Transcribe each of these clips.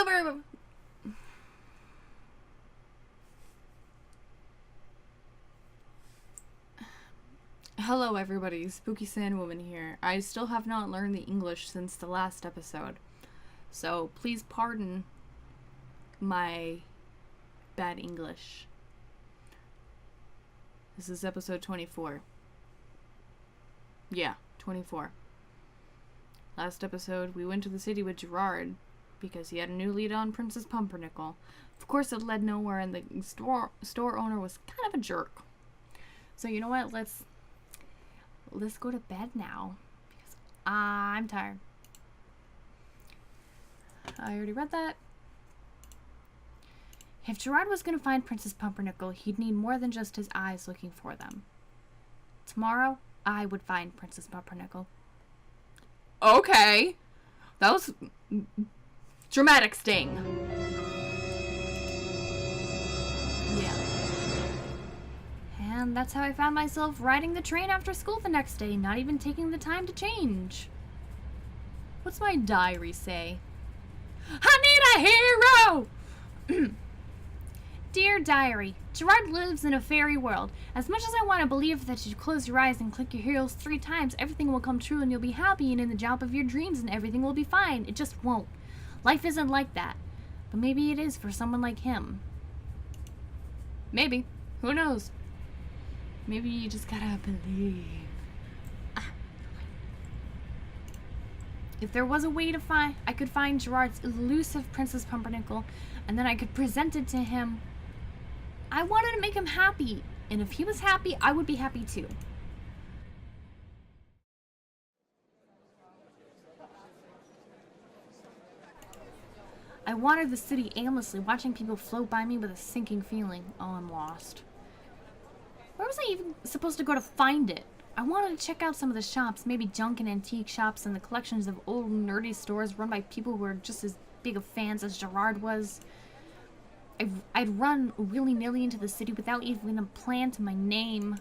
over. Hello everybody, Spooky Sandwoman here. I still have not learned the English since the last episode, so please pardon my bad English. This is episode 24. Yeah, 24. Last episode, we went to the city with Jirard because he had a new lead on Princess Pumpernickel. Of course, it led nowhere, and the store owner was kind of a jerk. So you know what? Let's go to bed now because I'm tired. I already read that. If Jirard was going to find Princess Pumpernickel, he'd need more than just his eyes looking for them. Tomorrow, I would find Princess Pumpernickel. Okay. That was dramatic sting. Yeah. And that's how I found myself riding the train after school the next day, not even taking the time to change. What's my diary say? I need a hero! Dear Diary, Jirard lives in a fairy world. As much as I want to believe that you close your eyes and click your heels 3 times, everything will come true and you'll be happy and in the job of your dreams and everything will be fine. It just won't. Life isn't like that. But maybe it is for someone like him. Maybe. Who knows? Maybe you just gotta believe. If there was a way to I could find Jirard's elusive Princess Pumpernickel, and then I could present it to him. I wanted to make him happy, and if he was happy, I would be happy too. I wandered the city aimlessly, watching people float by me with a sinking feeling. Oh, I'm lost. Where was I even supposed to go to find it? I wanted to check out some of the shops, maybe junk and antique shops and the collections of old nerdy stores run by people who were just as big of fans as Jirard was. I'd run willy-nilly into the city without even a plan to my name.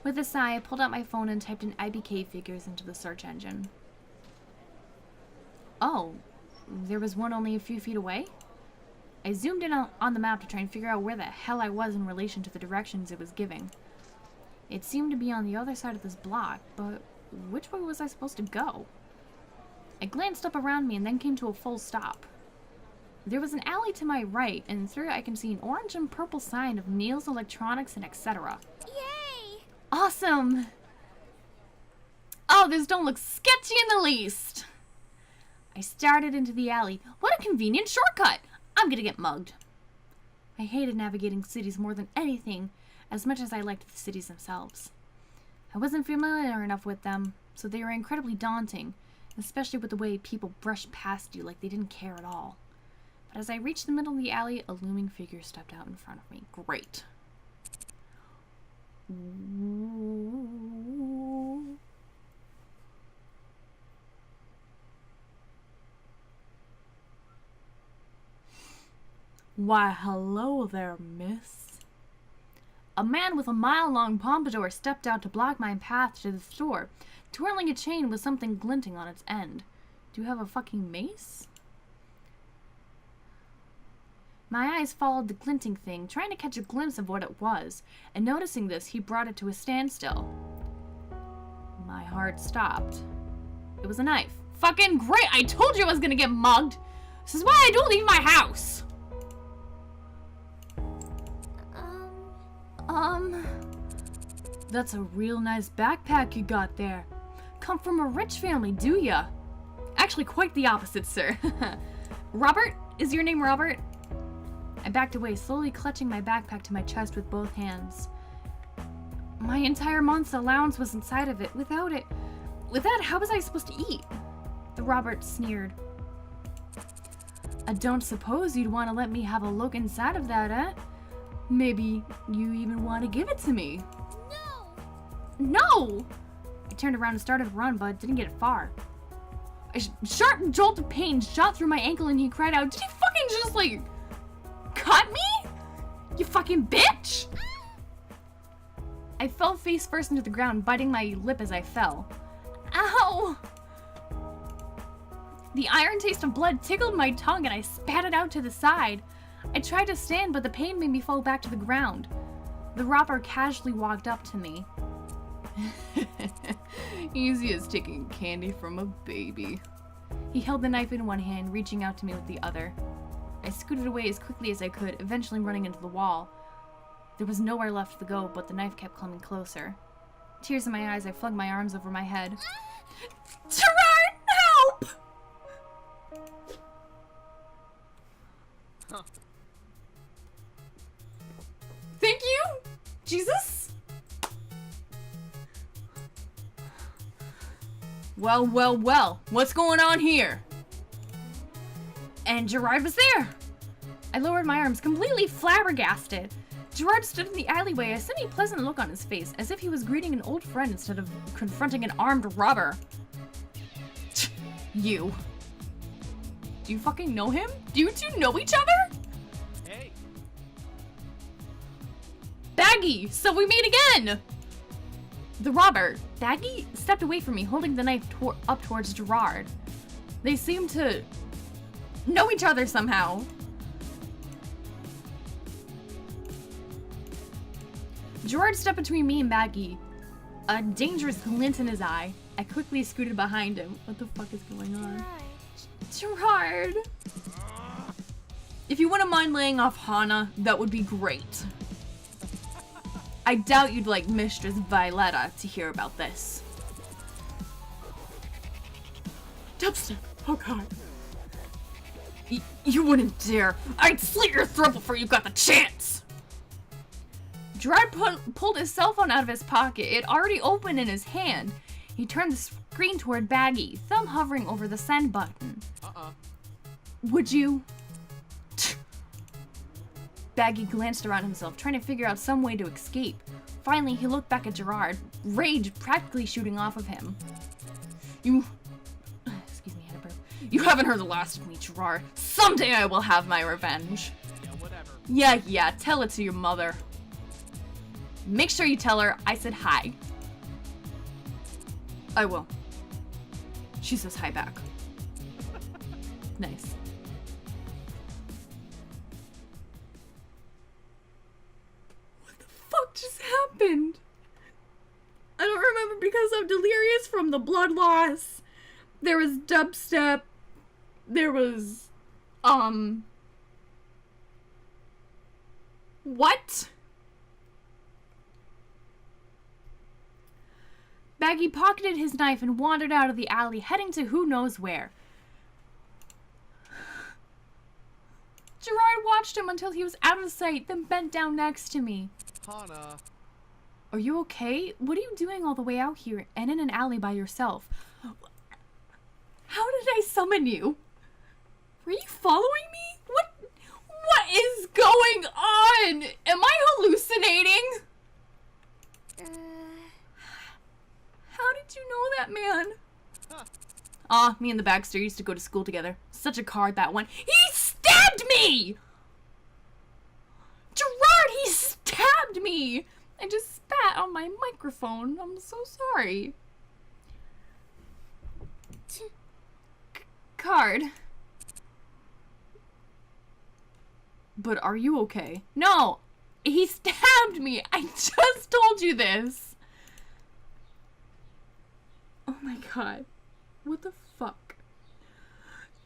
With a sigh, I pulled out my phone and typed in IBK figures into the search engine. Oh, there was one only a few feet away? I zoomed in on the map to try and figure out where the hell I was in relation to the directions it was giving. It seemed to be on the other side of this block, but which way was I supposed to go? I glanced up around me and then came to a full stop. There was an alley to my right, and through it I can see an orange and purple sign of Neil's Electronics and etc. Yay! Awesome! Oh, this don't look sketchy in the least! I started into the alley. What a convenient shortcut! I'm gonna get mugged. I hated navigating cities more than anything, as much as I liked the cities themselves. I wasn't familiar enough with them, so they were incredibly daunting, especially with the way people brushed past you like they didn't care at all. But as I reached the middle of the alley, a looming figure stepped out in front of me. Great. Why, hello there, miss. A man with a mile-long pompadour stepped out to block my path to the store, twirling a chain with something glinting on its end. Do you have a fucking mace? My eyes followed the glinting thing, trying to catch a glimpse of what it was, and noticing this, he brought it to a standstill. My heart stopped. It was a knife. Fucking great! I told you I was gonna get mugged! This is why I don't leave my house! That's a real nice backpack you got there. Come from a rich family, do ya? Actually, quite the opposite, sir. Robert? Is your name Robert? I backed away, slowly clutching my backpack to my chest with both hands. My entire month's allowance was inside of it. Without that, how was I supposed to eat? The Robert sneered. I don't suppose you'd want to let me have a look inside of that, eh? Maybe you even want to give it to me. No! I turned around and started to run, but didn't get far. A sharp jolt of pain shot through my ankle and he cried out, "Did you fucking just, like, cut me? You fucking bitch!" I fell face first into the ground, biting my lip as I fell. Ow! The iron taste of blood tickled my tongue and I spat it out to the side. I tried to stand, but the pain made me fall back to the ground. The robber casually walked up to me. Easy as taking candy from a baby. He held the knife in one hand, reaching out to me with the other. I scooted away as quickly as I could, eventually running into the wall. There was nowhere left to go, but the knife kept coming closer. Tears in my eyes, I flung my arms over my head. Jirard, help! Huh. Thank you, Jesus. Well, well, well. What's going on here? And Jirard was there. I lowered my arms, completely flabbergasted. Jirard stood in the alleyway, a semi-pleasant look on his face, as if he was greeting an old friend instead of confronting an armed robber. You. Do you fucking know him? Do you two know each other? Hey. Baggy, so we meet again! The robber, Baggy, stepped away from me, holding the knife up towards Jirard. They seemed to know each other somehow. Jirard stepped between me and Baggy, a dangerous glint in his eye. I quickly scooted behind him. What the fuck is going on? Jirard! If you wouldn't mind laying off Hana, that would be great. I doubt you'd like Mistress Violetta to hear about this. Dubstep! Oh god. You wouldn't dare! I'd slit your throat before you got the chance! Jirard pulled his cell phone out of his pocket. It already opened in his hand. He turned the screen toward Baggy, thumb hovering over the send button. Would you? Baggy glanced around himself, trying to figure out some way to escape. Finally, he looked back at Jirard, rage practically shooting off of him. Excuse me, I had a burp. You haven't heard the last of me, Jirard. Someday I will have my revenge. Yeah, whatever. Yeah, tell it to your mother. Make sure you tell her I said hi. I will. She says hi back. Nice. What the fuck just happened? I don't remember because I'm delirious from the blood loss. There was dubstep. There was, what? Baggy pocketed his knife and wandered out of the alley, heading to who knows where. Jirard watched him until he was out of sight, then bent down next to me. Hana. Are you okay? What are you doing all the way out here and in an alley by yourself? How did I summon you? Were you following me? What is going on? Am I hallucinating? How did you know that man? Huh. Me and the Baxter used to go to school together. Such a card, that one. He stabbed me! Jirard, he stabbed me! I just spat on my microphone. I'm so sorry. Card. But are you okay? No! He stabbed me! I just told you this! Oh my god. What the fuck?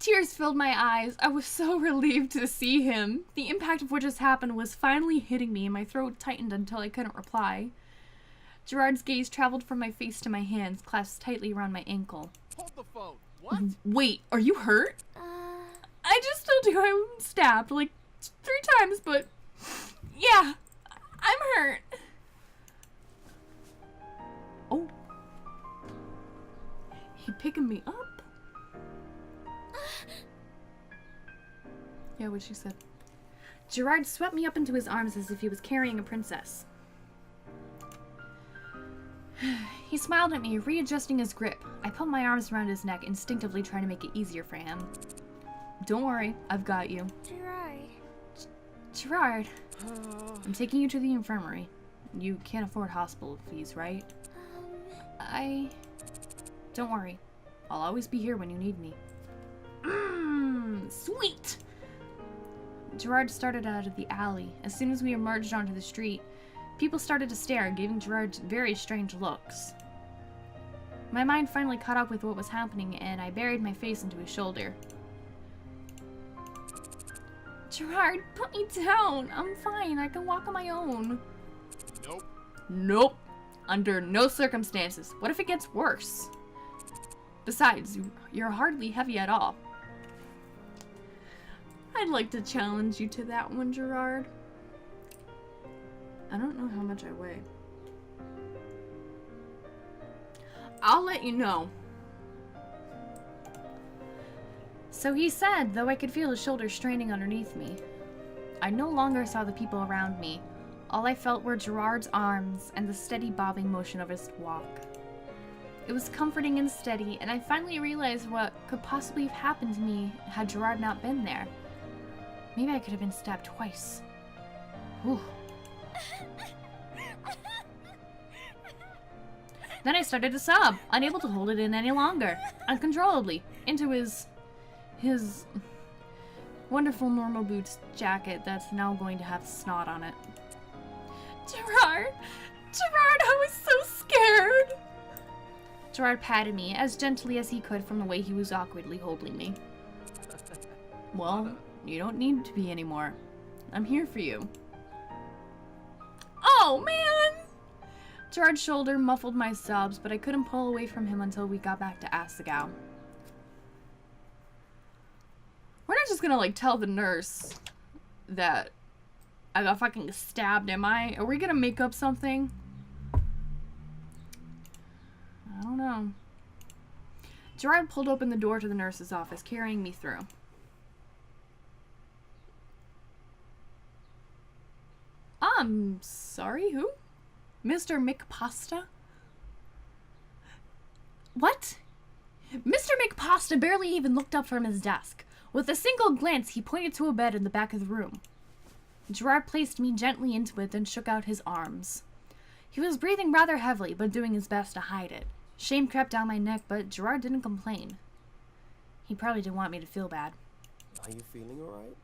Tears filled my eyes. I was so relieved to see him. The impact of what just happened was finally hitting me and my throat tightened until I couldn't reply. Jirard's gaze traveled from my face to my hands, clasped tightly around my ankle. Hold the phone. What? Wait, are you hurt? I just told you I was stabbed like 3 times, but yeah, I'm hurt. Oh. He picking me up? Yeah, what she said. Jirard swept me up into his arms as if he was carrying a princess. He smiled at me, readjusting his grip. I put my arms around his neck, instinctively trying to make it easier for him. Don't worry, I've got you. Jirard. I'm taking you to the infirmary. You can't afford hospital fees, right? Don't worry. I'll always be here when you need me. Sweet! Jirard started out of the alley. As soon as we emerged onto the street, people started to stare, giving Jirard very strange looks. My mind finally caught up with what was happening, and I buried my face into his shoulder. Jirard, put me down. I'm fine. I can walk on my own. Nope. Nope. Under no circumstances. What if it gets worse? Besides, you're hardly heavy at all. I'd like to challenge you to that one, Jirard. I don't know how much I weigh. I'll let you know. So he said, though I could feel his shoulders straining underneath me. I no longer saw the people around me. All I felt were Jirard's arms and the steady bobbing motion of his walk. It was comforting and steady, and I finally realized what could possibly have happened to me had Jirard not been there. Maybe I could have been stabbed twice. Whew. Then I started to sob, unable to hold it in any longer, uncontrollably, into his wonderful normal boots jacket that's now going to have snot on it. Jirard! Jirard, I was so scared! Jirard patted me as gently as he could from the way he was awkwardly holding me. Well, you don't need to be anymore. I'm here for you. Oh, man! Jirard's shoulder muffled my sobs, but I couldn't pull away from him until we got back to Asagao. We're not just gonna, like, tell the nurse that I got fucking stabbed, am I? Are we gonna make up something? I don't know. Jirard pulled open the door to the nurse's office, carrying me through. Sorry, who? Mr. McPasta? What? Mr. McPasta barely even looked up from his desk. With a single glance, he pointed to a bed in the back of the room. Jirard placed me gently into it, then shook out his arms. He was breathing rather heavily, but doing his best to hide it. Shame crept down my neck, but Jirard didn't complain. He probably didn't want me to feel bad. Are you feeling alright?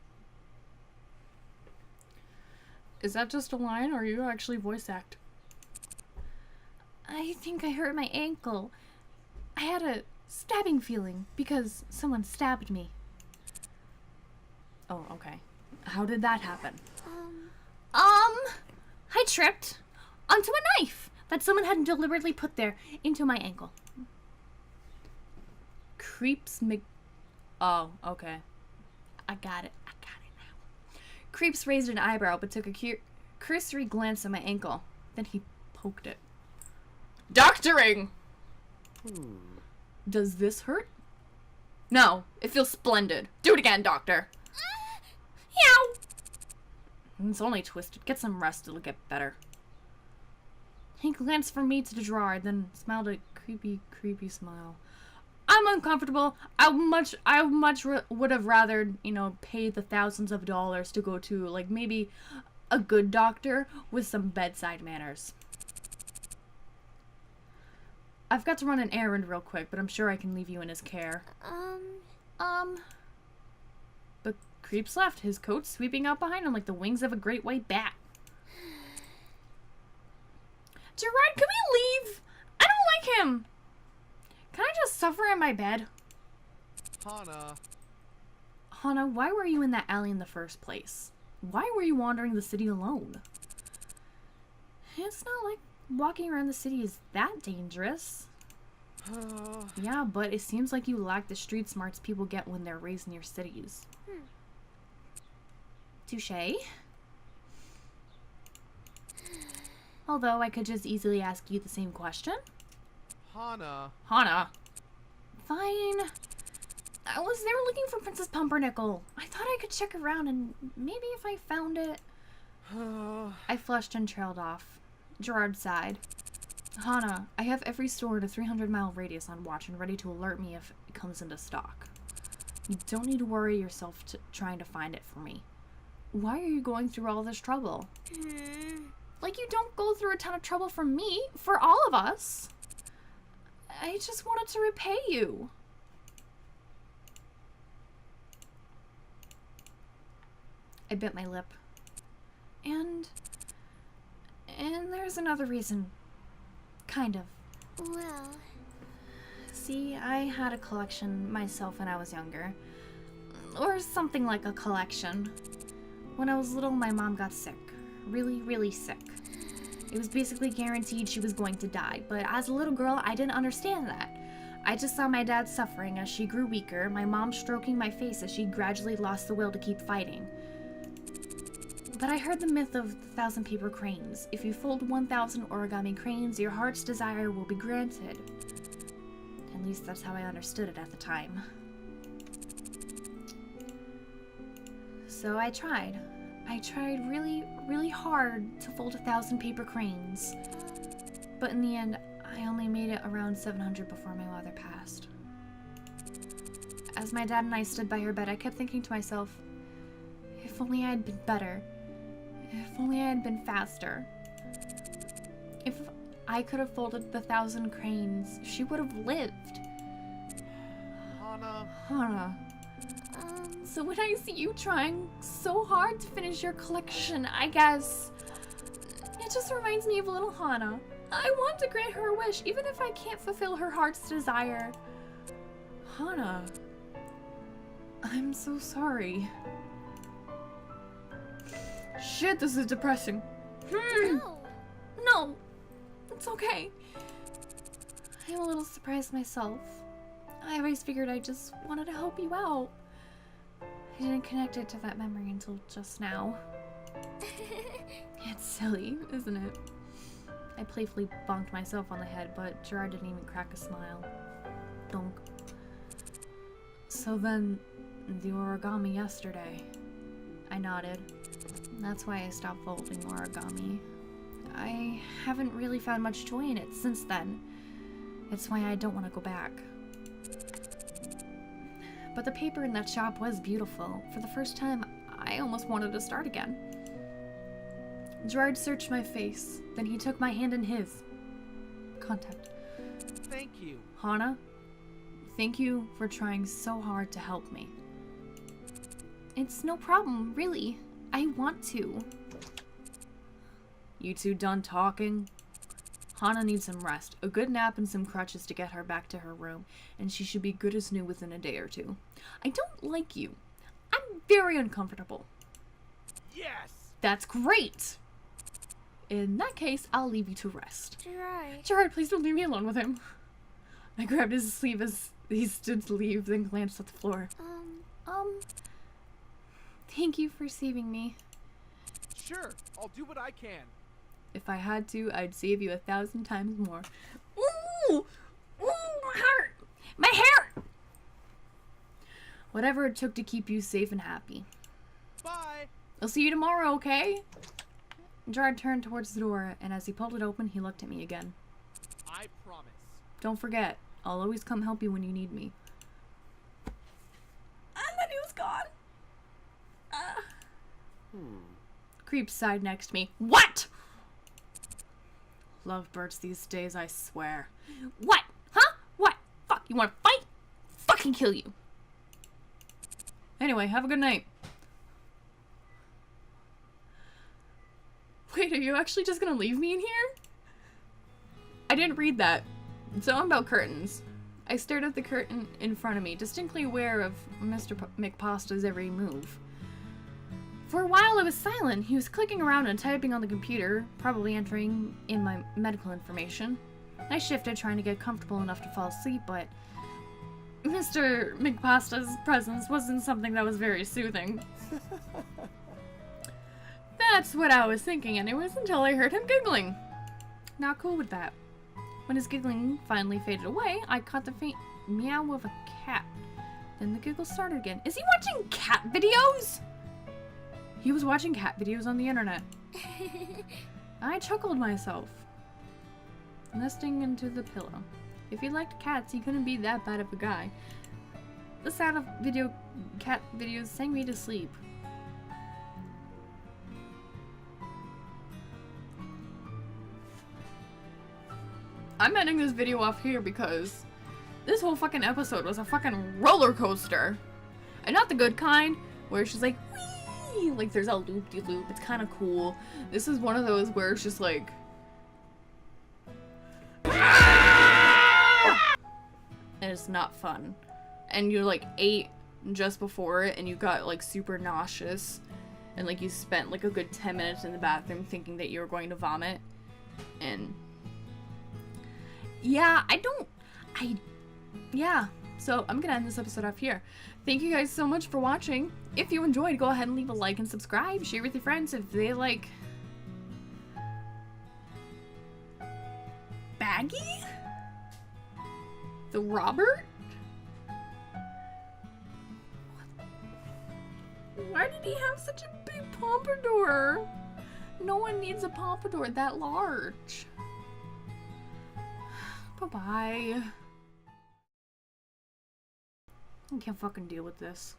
Is that just a line, or are you actually voice act? I think I hurt my ankle. I had a stabbing feeling because someone stabbed me. Oh, okay. How did that happen? I tripped onto a knife that someone had deliberately put there into my ankle. Oh, okay. I got it now. Creeps raised an eyebrow but took a cursory glance at my ankle. Then he poked it. Doctoring! Does this hurt? No, it feels splendid. Do it again, doctor. Yow! It's only twisted. Get some rest, it'll get better. He glanced from me to Jirard, then smiled a creepy smile. I'm uncomfortable. I much would have rather, pay the thousands of dollars to go to, like, maybe a good doctor with some bedside manners. I've got to run an errand real quick, but I'm sure I can leave you in his care. But Creeps left, his coat sweeping out behind him like the wings of a great white bat. Jirard, can we leave? I don't like him. Can I just suffer in my bed? Hana, why were you in that alley in the first place? Why were you wandering the city alone? It's not like walking around the city is that dangerous. Yeah, but it seems like you lack the street smarts people get when they're raised near cities. Touché. Although I could just easily ask you the same question. Hana. Fine. I was there looking for Princess Pumpernickel. I thought I could check around and maybe if I found it... I flushed and trailed off. Jirard sighed. Hana, I have every store in a 300-mile radius on watch and ready to alert me if it comes into stock. You don't need to worry yourself trying to find it for me. Why are you going through all this trouble? Like you don't go through a ton of trouble for me, for all of us. I just wanted to repay you. I bit my lip. And there's another reason. Kind of. Well... See, I had a collection myself when I was younger. Or something like a collection. When I was little, my mom got sick. Really, really sick. It was basically guaranteed she was going to die, but as a little girl, I didn't understand that. I just saw my dad suffering as she grew weaker, my mom stroking my face as she gradually lost the will to keep fighting. But I heard the myth of the 1,000 paper cranes. If you fold 1,000 origami cranes, your heart's desire will be granted. At least that's how I understood it at the time. So I tried. I tried really, really hard to fold 1,000 paper cranes. But in the end, I only made it around 700 before my mother passed. As my dad and I stood by her bed, I kept thinking to myself, if only I had been better. If only I had been faster. If I could have folded the 1,000 cranes, she would have lived. Hana. So when I see you trying so hard to finish your collection, I guess it just reminds me of little Hana. I want to grant her a wish, even if I can't fulfill her heart's desire. Hana, I'm so sorry. Shit, this is depressing. No, it's okay. I'm a little surprised myself. I always figured I just wanted to help you out. I didn't connect it to that memory until just now. It's silly, isn't it? I playfully bonked myself on the head, but Jirard didn't even crack a smile. Donk. So then, the origami yesterday. I nodded. That's why I stopped folding origami. I haven't really found much joy in it since then. It's why I don't want to go back. But the paper in that shop was beautiful. For the first time, I almost wanted to start again. Jirard searched my face, then he took my hand in his. Contact. Thank you. Hana, thank you for trying so hard to help me. It's no problem, really. I want to. You two done talking? Hana needs some rest, a good nap and some crutches to get her back to her room, and she should be good as new within a day or two. I don't like you. I'm very uncomfortable. Yes! That's great! In that case, I'll leave you to rest. Jirard. Jirard, please don't leave me alone with him. I grabbed his sleeve as he stood to leave, then glanced at the floor. Thank you for saving me. Sure, I'll do what I can. If I had to, I'd save you 1,000 times more. Ooh! Ooh, my heart! My hair! Whatever it took to keep you safe and happy. Bye! I'll see you tomorrow, okay? Jirard turned towards the door, and as he pulled it open, he looked at me again. I promise. Don't forget, I'll always come help you when you need me. And then he was gone. Creep sighed next to me. What? Lovebirds these days, I swear. What? Huh? What? Fuck, you wanna fight? Fucking kill you. Anyway, have a good night. Wait, are you actually just gonna leave me in here? I didn't read that. So I'm about curtains. I stared at the curtain in front of me, distinctly aware of Mr. McPasta's every move. For a while I was silent. He was clicking around and typing on the computer, probably entering in my medical information. I shifted, trying to get comfortable enough to fall asleep, but Mr. McPasta's presence wasn't something that was very soothing. That's what I was thinking anyways, until I heard him giggling. Not cool with that. When his giggling finally faded away, I caught the faint meow of a cat. Then the giggle started again. Is he watching cat videos? He was watching cat videos on the internet. I chuckled myself, nesting into the pillow. If he liked cats, he couldn't be that bad of a guy. The sound of cat videos sang me to sleep. I'm ending this video off here because this whole fucking episode was a fucking roller coaster. And not the good kind, where she's like, wee, Like there's a loop-de-loop. It's kind of cool. This is one of those where it's just like, and it's not fun. And you like ate just before it and you got like super nauseous and like you spent like a good 10 minutes in the bathroom thinking that you were going to vomit. And yeah, so I'm gonna end this episode off here. Thank you guys so much for watching. If you enjoyed, go ahead and leave a like and subscribe. Share with your friends if they like Baggy? The Robert? Why did he have such a big pompadour? No one needs a pompadour that large. Bye-bye. I can't fucking deal with this.